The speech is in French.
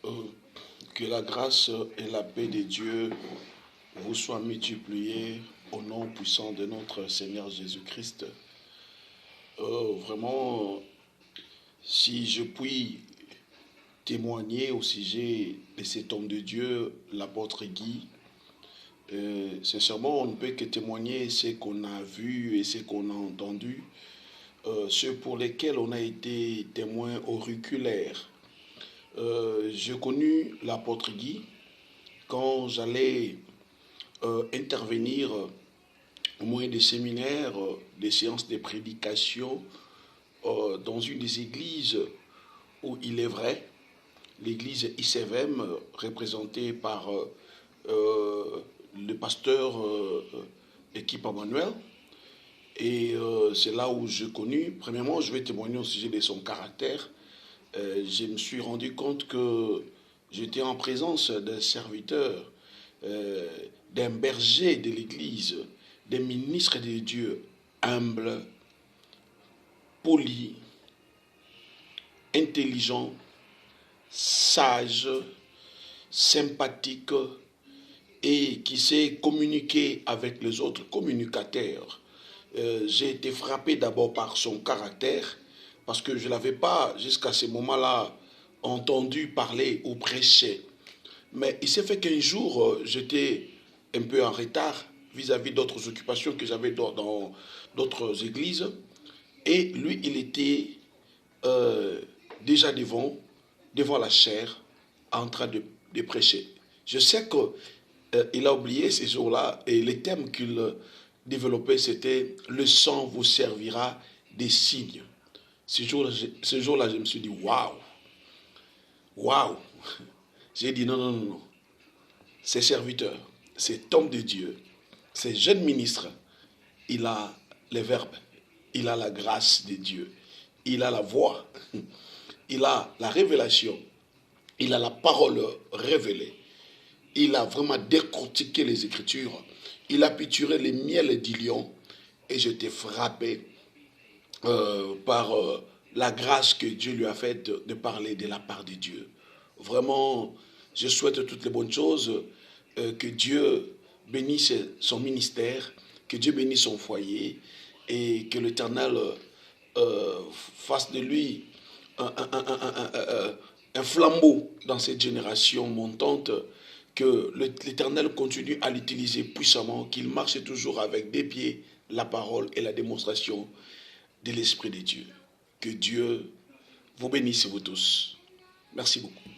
Euh, que la grâce et la paix de Dieu vous soient multipliées au nom puissant de notre Seigneur Jésus-Christ. Vraiment, si je puis témoigner au sujet de cet homme de Dieu, l'apôtre Guy, sincèrement, on ne peut que témoigner ce qu'on a vu et ce qu'on a entendu, ceux pour lesquels on a été témoin auriculaire. J'ai connu l'apôtre Guy quand j'allais intervenir au moyen des séminaires, des séances de prédication dans une des églises où il est vrai, l'église ICVM représentée par le pasteur Équipe Emmanuel. Et c'est là où j'ai connu, premièrement, je vais témoigner au sujet de son caractère. Je me suis rendu compte que j'étais en présence d'un serviteur, d'un berger de l'Église, d'un ministre de Dieu, humble, poli, intelligent, sage, sympathique et qui sait communiquer avec les autres, communicateur. J'ai été frappé d'abord par son caractère, parce que je ne l'avais pas, jusqu'à ce moment-là, entendu parler ou prêcher. Mais il s'est fait qu'un jour, j'étais un peu en retard vis-à-vis d'autres occupations que j'avais dans d'autres églises. Et lui, il était déjà devant la chaire, en train de prêcher. Je sais qu'il a oublié ces jours-là, et les thèmes qu'il développait, c'était « Le sang vous servira des signes ». Ce jour-là, je me suis dit « Waouh ! Waouh !» J'ai dit « Non, non, non, non. Ces serviteurs, cet homme de Dieu, ces jeunes ministres, il a les verbes, il a la grâce de Dieu, il a la voix, il a la révélation, il a la parole révélée, il a vraiment décortiqué les Écritures, il a pituré les miels du lion, et j'étais frappé par la grâce que Dieu lui a faite de parler de la part de Dieu. Vraiment, je souhaite toutes les bonnes choses, que Dieu bénisse son ministère, que Dieu bénisse son foyer, et que l'Éternel fasse de lui un flambeau dans cette génération montante, que l'Éternel continue à l'utiliser puissamment, qu'il marche toujours avec des pieds, la parole et la démonstration de l'Esprit de Dieu. Que Dieu vous bénisse vous tous. Merci beaucoup.